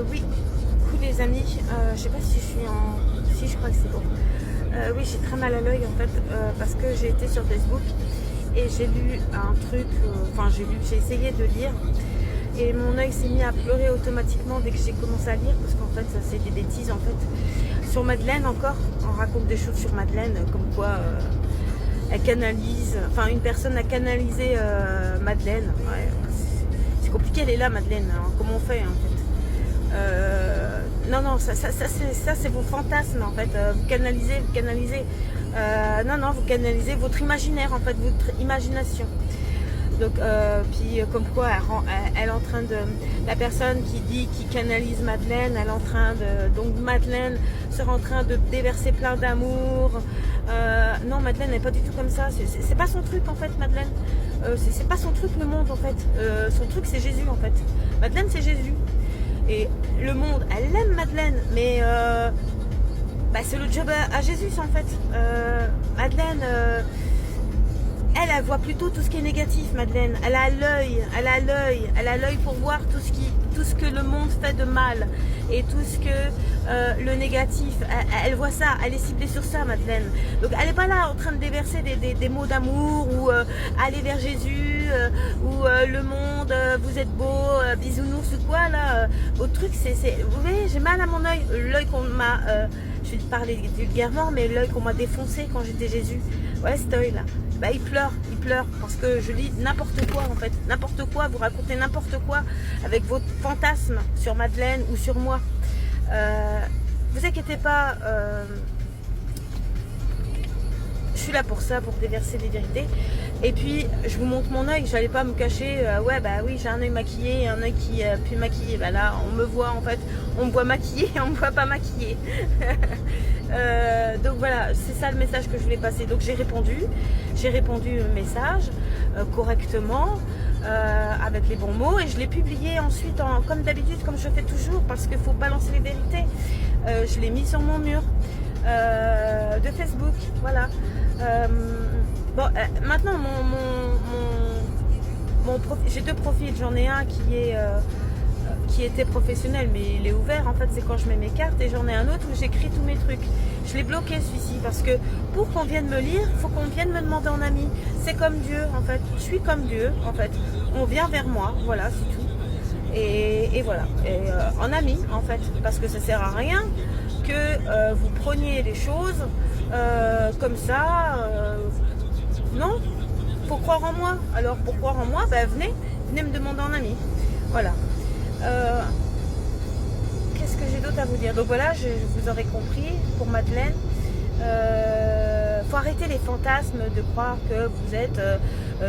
Oui, coucou les amis, je sais pas si je suis en... Si, je crois que c'est bon. Oui, j'ai très mal à l'œil en fait, parce que j'ai été sur Facebook et j'ai lu un truc, j'ai essayé de lire et mon œil s'est mis à pleurer automatiquement dès que j'ai commencé à lire, parce qu'en fait ça c'est des bêtises en fait. Sur Madeleine encore, on raconte des choses sur Madeleine, comme quoi elle canalise, enfin une personne a canalisé Madeleine. Ouais, c'est compliqué, elle est là Madeleine, hein, comment on fait en fait. Non, ça c'est vos fantasmes en fait, vous canalisez. Vous canalisez votre imaginaire en fait, votre imagination. Donc, puis comme quoi elle est en train de, la personne qui canalise Madeleine, elle est en train de, donc Madeleine serait en train de déverser plein d'amour. Non, Madeleine n'est pas du tout comme ça, c'est pas son truc en fait, Madeleine. C'est pas son truc le monde en fait, son truc c'est Jésus en fait. Madeleine c'est Jésus. Et le monde, elle aime Madeleine, mais c'est le job à Jésus en fait. Madeleine, elle voit plutôt tout ce qui est négatif, Madeleine. Elle a l'œil pour voir tout ce que le monde fait de mal et tout ce que le négatif. Elle voit ça, elle est ciblée sur ça, Madeleine. Donc elle n'est pas là en train de déverser des mots d'amour ou aller vers Jésus ou le monde, vous êtes beau, bisounours ou quoi là. Votre truc, vous voyez, j'ai mal à mon œil, l'œil qu'on m'a, je vais te parler vulgairement, mais l'œil qu'on m'a défoncé quand j'étais Jésus. Ouais, cet œil là. Il pleure parce que je lis n'importe quoi en fait, n'importe quoi, vous racontez n'importe quoi avec votre fantasme sur Madeleine ou sur moi. Vous inquiétez pas, je suis là pour ça, pour déverser des vérités. Et puis je vous montre mon œil, j'allais pas me cacher, oui j'ai un œil maquillé et un œil qui est plus maquillé. Là on me voit en fait, on me voit maquillée et on me voit pas maquillée. Donc voilà, c'est ça le message que je voulais passer. Donc j'ai répondu au message correctement, avec les bons mots, et je l'ai publié ensuite comme d'habitude, comme je fais toujours, parce qu'il faut balancer les vérités. Je l'ai mis sur mon mur de Facebook, voilà. Maintenant j'ai deux profils, j'en ai un qui était professionnel, mais il est ouvert en fait, c'est quand je mets mes cartes, et j'en ai un autre où j'écris tous mes trucs. Je l'ai bloqué celui-ci parce que pour qu'on vienne me lire, il faut qu'on vienne me demander en ami. C'est comme Dieu en fait, je suis comme Dieu en fait, on vient vers moi, voilà, c'est tout. Et voilà, en ami en fait, parce que ça sert à rien que vous preniez les choses comme ça, non, faut croire en moi. Alors pour croire en moi, venez me demander en ami, voilà. Qu'est-ce que j'ai d'autre à vous dire? Donc voilà, vous aurez compris, pour Madeleine, faut arrêter les fantasmes de croire que vous êtes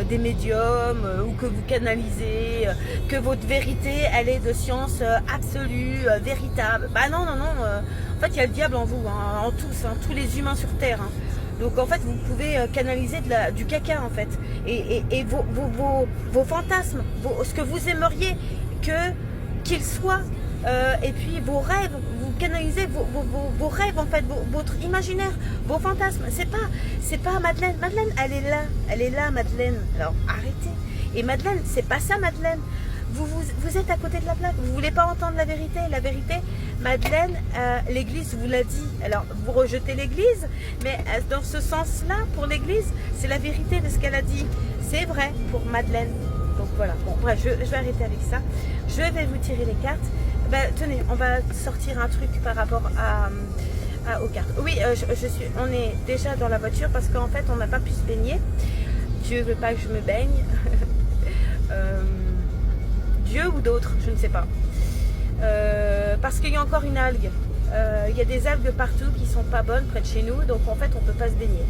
des médiums ou que vous canalisez, que votre vérité elle est de science absolue, véritable. Non, en fait il y a le diable en vous, hein, en tous les humains sur terre, hein. Donc en fait vous pouvez canaliser du caca en fait, et vos fantasmes, ce que vous aimeriez qu'ils soient, et puis vos rêves, vous canalisez vos rêves en fait, votre imaginaire, vos fantasmes. C'est pas Madeleine. Madeleine, elle est là Madeleine. Alors arrêtez. Et Madeleine, c'est pas ça Madeleine. Vous êtes à côté de la plaque. Vous voulez pas entendre la vérité. La vérité, Madeleine, l'Église vous l'a dit. Alors vous rejetez l'Église, mais dans ce sens-là, pour l'Église, c'est la vérité de ce qu'elle a dit. C'est vrai pour Madeleine. Donc voilà, bon bref, je vais arrêter avec ça. Je vais vous tirer les cartes. Tenez, on va sortir un truc par rapport aux cartes. Oui, on est déjà dans la voiture parce qu'en fait on n'a pas pu se baigner. Dieu veut pas que je me baigne. Dieu ou d'autres, je ne sais pas. Parce qu'il y a encore une algue. Il y a des algues partout qui sont pas bonnes près de chez nous, donc en fait on peut pas se baigner.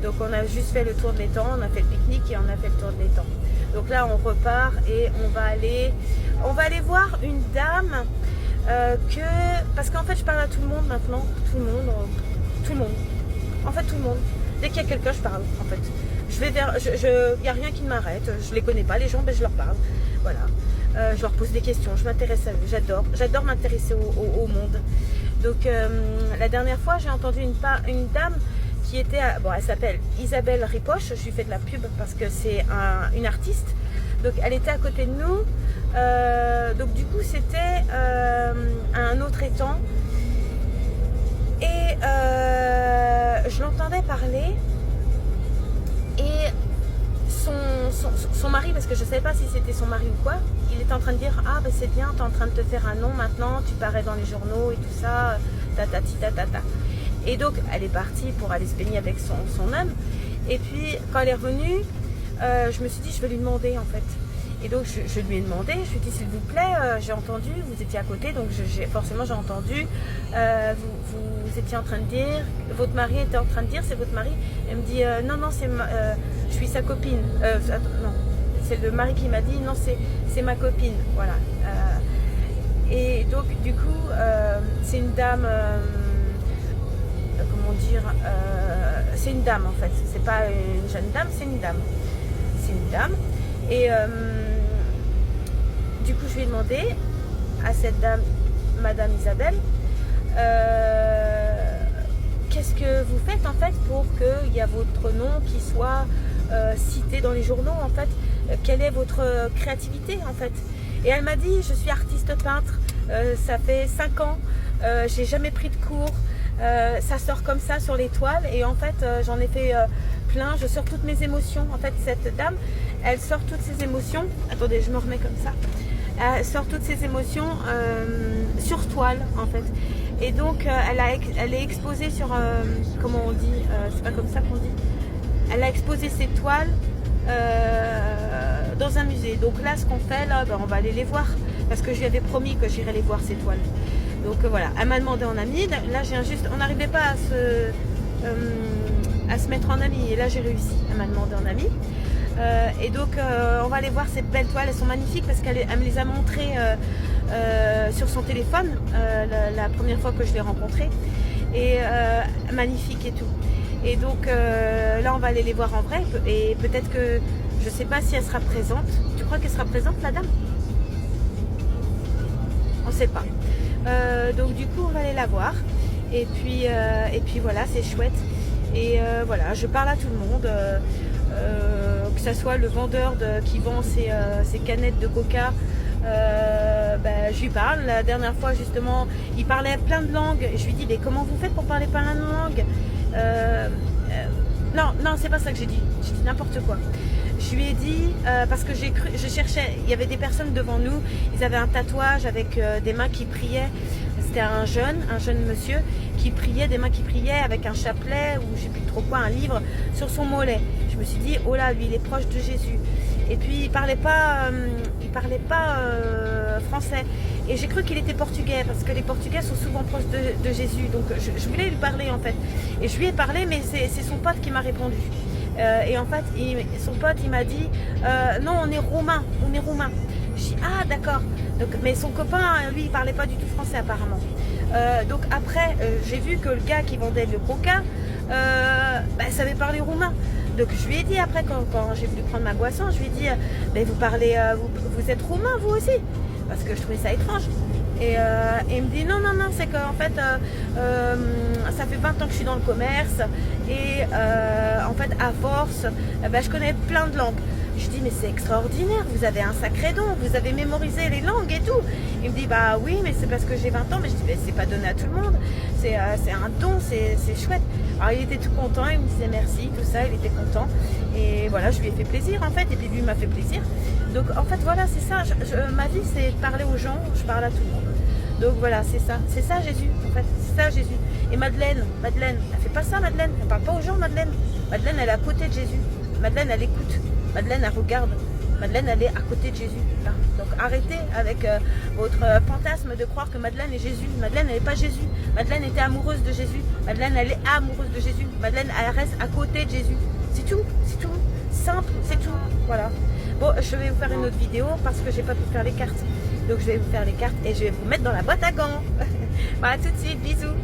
Donc on a juste fait le tour de l'étang, on a fait le pique-nique et on a fait le tour de l'étang. Donc là on repart et on va aller voir une dame parce qu'en fait je parle à tout le monde maintenant, tout le monde. En fait tout le monde. Dès qu'il y a quelqu'un je parle en fait. Il n'y a rien qui m'arrête, je les connais pas les gens, je leur parle. Voilà. Je leur pose des questions, je m'intéresse à eux, j'adore m'intéresser au monde. Donc la dernière fois j'ai entendu une dame qui était, elle s'appelle Isabelle Ripoche, je lui fais de la pub parce que c'est une artiste. Donc elle était à côté de nous, donc du coup c'était un autre étang et je l'entendais parler et son mari, parce que je ne savais pas si c'était son mari ou quoi, il était en train de dire ah ben c'est bien, tu es en train de te faire un nom maintenant, tu parais dans les journaux et tout ça, tatati tatata. Et donc elle est partie pour aller se baigner avec son homme. Et puis quand elle est revenue, je me suis dit je vais lui demander en fait. Et donc je lui ai demandé, je lui ai dit s'il vous plaît, j'ai entendu, vous étiez à côté, donc forcément j'ai entendu, vous étiez en train de dire, votre mari était en train de dire, c'est votre mari. Elle me dit non, non, je suis sa copine. Non, c'est le mari qui m'a dit non, c'est ma copine. Voilà. Et donc du coup, c'est une dame, comment dire, c'est une dame en fait, c'est pas une jeune dame, c'est une dame. C'est une dame. Et du coup, je lui ai demandé à cette dame, Madame Isabelle, qu'est-ce que vous faites en fait pour qu'il y ait votre nom qui soit cité dans les journaux en fait, quelle est votre créativité en fait. Et elle m'a dit, je suis artiste peintre, ça fait 5 ans, j'ai jamais pris de cours, ça sort comme ça sur les toiles et en fait j'en ai fait plein, je sors toutes mes émotions. En fait cette dame, elle sort toutes ses émotions, attendez je me remets comme ça, elle sort toutes ses émotions sur toile en fait. Et donc elle est exposée sur, comment on dit, c'est pas comme ça qu'on dit, elle a exposé ses toiles dans un musée. Donc là ce qu'on fait là, ben, on va aller les voir parce que je lui avais promis que j'irais les voir ces toiles. Donc voilà, elle m'a demandé en ami, là j'ai juste, on n'arrivait pas à se mettre en ami et là j'ai réussi, elle m'a demandé en ami. Et donc on va aller voir ces belles toiles, elles sont magnifiques parce qu'elle me les a montrées sur son téléphone la première fois que je l'ai rencontrée et magnifique et tout. Et donc là on va aller les voir en vrai et peut-être que je sais pas si elle sera présente. Tu crois qu'elle sera présente la dame? On sait pas. Donc du coup on va aller la voir et puis voilà, c'est chouette. Et voilà, je parle à tout le monde, que ce soit le vendeur qui vend ses canettes de coca, je lui parle. La dernière fois justement, il parlait plein de langues. Je lui dis mais comment vous faites pour parler plein de langues? Non, c'est pas ça que j'ai dit n'importe quoi. Je lui ai dit, parce que je cherchais, il y avait des personnes devant nous, ils avaient un tatouage avec des mains qui priaient. C'était un jeune monsieur qui priait, des mains qui priaient avec un chapelet ou je sais plus trop quoi, un livre sur son mollet. Je me suis dit, oh là, lui il est proche de Jésus. Et puis il parlait pas français. Et j'ai cru qu'il était portugais parce que les Portugais sont souvent proches de Jésus. Donc je voulais lui parler en fait. Et je lui ai parlé, mais c'est son pote qui m'a répondu. Et en fait, son pote il m'a dit, non, on est roumain. Je dis, ah d'accord. Mais son copain, lui, il parlait pas du tout français apparemment. Donc après, j'ai vu que le gars qui vendait le coca savait parler roumain. Donc je lui ai dit après, quand j'ai voulu prendre ma boisson, je lui ai dit, mais vous parlez, vous êtes roumain vous aussi? Parce que je trouvais ça étrange. Et il me dit non, c'est qu'en fait, ça fait 20 ans que je suis dans le commerce et en fait, à force, je connais plein de langues. Je dis mais c'est extraordinaire, vous avez un sacré don, vous avez mémorisé les langues et tout. Il me dit bah oui mais c'est parce que j'ai 20 ans, mais je dis mais c'est pas donné à tout le monde, c'est un don, c'est chouette. Alors il était tout content, il me disait merci, tout ça, il était content. Et voilà, je lui ai fait plaisir en fait, et puis lui m'a fait plaisir. Donc en fait voilà, c'est ça, ma vie c'est de parler aux gens, je parle à tout le monde. Donc voilà, c'est ça Jésus en fait, c'est ça Jésus. Et Madeleine, elle fait pas ça Madeleine, elle parle pas aux gens Madeleine. Madeleine elle est à côté de Jésus, Madeleine elle écoute. Madeleine, elle regarde. Madeleine, elle est à côté de Jésus. Là. Donc arrêtez avec votre fantasme de croire que Madeleine est Jésus. Madeleine, elle n'est pas Jésus. Madeleine était amoureuse de Jésus. Madeleine, elle est amoureuse de Jésus. Madeleine, elle reste à côté de Jésus. C'est tout. Simple, c'est tout. Voilà. Bon, je vais vous faire une autre vidéo parce que j'ai pas pu faire les cartes. Donc je vais vous faire les cartes et je vais vous mettre dans la boîte à gants. Voilà, tout de suite. Bisous.